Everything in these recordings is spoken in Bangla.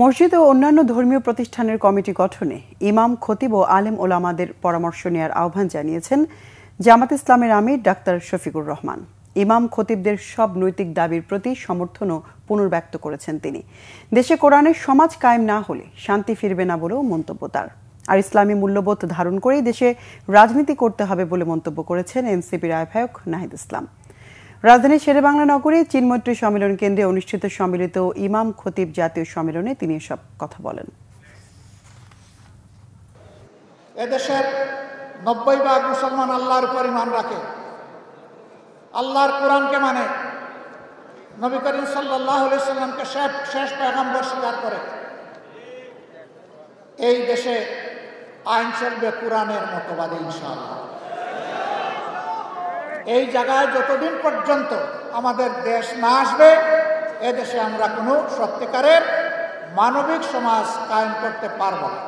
মসজিদ ও অন্যান্য ধর্মীয় প্রতিষ্ঠানের কমিটি গঠনে ইমাম, খতিব ও আলেম ওলামাদের পরামর্শ নেওয়ার আহ্বান জানিয়েছেন জামাত ইসলামের আমির ডাক্তার শফিকুর রহমান। ইমাম, খতিবদের সব নৈতিক দাবির প্রতি সমর্থনও পুনর্ব্যক্ত করেছেন তিনি। দেশে কোরআনের সমাজ কায়েম না হলে শান্তি ফিরবে না বলেও মন্তব্য তার। আর ইসলামী মূল্যবোধ ধারণ করেই দেশে রাজনীতি করতে হবে বলে মন্তব্য করেছেন এনসিপির আহ্বায়ক নাহিদ ইসলাম। রাজধানীর শেরেবাংলা নগরী চীনমৈত্রী সম্মেলন কেন্দ্রে অনুষ্ঠিত সম্মিলিত ইমাম খতিব জাতীয় সম্মেলনে তিনি এসব কথা বলেন। এদেশের 90% মুসলমান আল্লাহর উপর ঈমান রাখে, আল্লাহর কোরআনকে মানে, নবী করিম সাল্লাল্লাহু আলাইহি সাল্লামকে শেষ পয়গম্বর স্বীকার করে। এই দেশে আইন চলবে কোরআনের মতবাদে ইনশাআল্লাহ। এই জায়গায় যতদিন পর্যন্ত আমাদের দেশ না আসবে, এদেশে আমরা কোনো সত্যিকারের মানবিক সমাজ কায়েম করতে পারব না।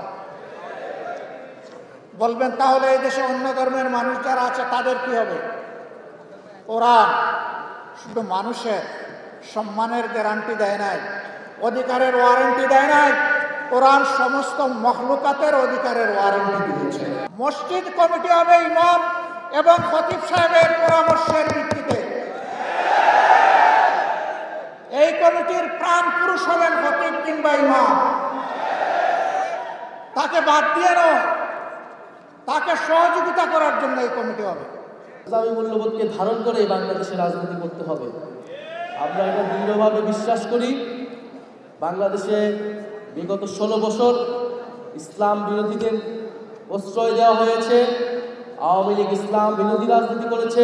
বলবেন তাহলে এই দেশে অন্য ধর্মের মানুষ যারা আছে তাদের কি হবে? কোরআন শুধু মানুষের সম্মানের গ্যারান্টি দেয় নাই, অধিকারের ওয়ারেন্টি দেয় নাই, কোরআন সমস্ত মখলুকাতের অধিকারের ওয়ারেন্টি দিয়েছে। মসজিদ কমিটি হবে ইমাম এবং খতিব সাহেবের পরামর্শের ভিত্তিতে। এই কমিটির প্রাণ পুরুষ হলেন খতিব কিংবা ইমাম। তাকে বাদ দিয়ে নয়, তাকে সহযোগিতা করার জন্য এই কমিটি হবে। ইসলামী মূল্যবোধকে ধারণ করে বাংলাদেশে রাজনীতি করতে হবে। আমরা এটা দৃঢ়ভাবে বিশ্বাস করি। বাংলাদেশে বিগত 16 বছর ইসলাম বিরোধীদের প্রশ্রয় দেওয়া হয়েছে। আওয়ামী লীগ ইসলাম বিরোধী রাজনীতি করেছে,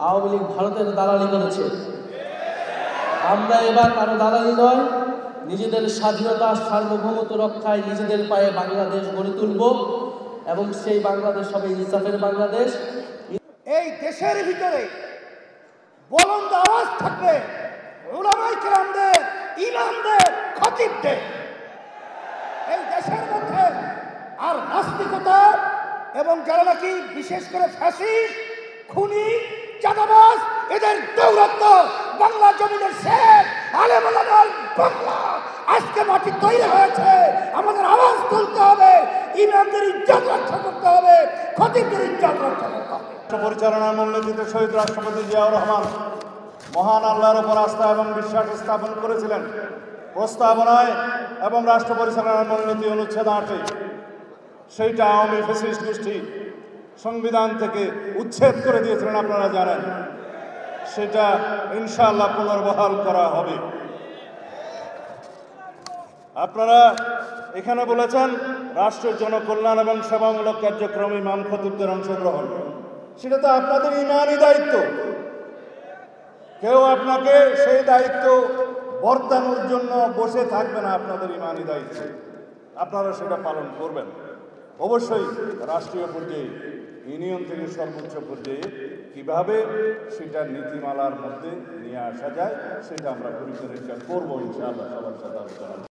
আওয়ামী লীগ ভারতের দালালি করেছে। আমরা এবার কারো দালালি নয়, নিজেদের স্বাধীনতা সার্বভৌমত্ব রক্ষায় নিজেদের পায়ে বাংলাদেশ গড়ে তুলব এবং সেই বাংলাদেশ হবে ইনসাফের বাংলাদেশ। এই দেশের ভিতরে বুলন্দ আওয়াজ থাকবে উলামায়ে কেরামদের, ইমামদের, খতিবদের। এই দেশের মধ্যে আর নাস্তিকতা এবং যারা নাকি বিশেষ করে ফ্যাসিস্ট, খুনি, চাঁদাবাজ, এদের দৌরাত্ম্য বাংলা জমিনের শেখ আলেম ওলামার বাংলা আজকে মাটি তৈরি হয়েছে। আমাদের আওয়াজ তুলতে হবে, ইমামদের ইজ্জত রক্ষা করতে হবে, খতিবদের ইজ্জত রক্ষা করতে হবে। পরিচালনার মূলনীতিতে শহীদ রাষ্ট্রপতি জিয়াউর রহমান মহান আল্লাহর উপর আস্থা এবং বিশ্বাস স্থাপন করেছিলেন। প্রস্তাবনায় এবং রাষ্ট্র পরিচালনার মূলনীতি অনুচ্ছেদ 8-এ সেইটা আওয়ামী ফ্যাসিস্ট গোষ্ঠী সংবিধান থেকে উচ্ছেদ করে দিয়েছিলেন, আপনারা জানেন। সেটা ইনশাআল্লাহ পুনর্বহাল করা হবে। আপনারা এখানে বলেছেন রাষ্ট্রের জনকল্যাণ এবং সেবামূলক কার্যক্রম ইমাম খতিবদের অংশগ্রহণ। সেটা তো আপনাদের ইমানি দায়িত্ব। কেউ আপনাকে সেই দায়িত্ব বর্তানোর জন্য বসে থাকবে না। আপনাদের ইমানি দায়িত্ব, আপনারা সেটা পালন করবেন। অবশ্যই রাষ্ট্রীয় পর্যায়ে, ইউনিয়ন থেকে সর্বোচ্চ পর্যায়ে কিভাবে সেটা নীতিমালার মধ্যে নিয়ে আসা যায় সেটা আমরা পরিচালনা করবো ইনশাআল্লাহ সবার সাথে আলোচনা।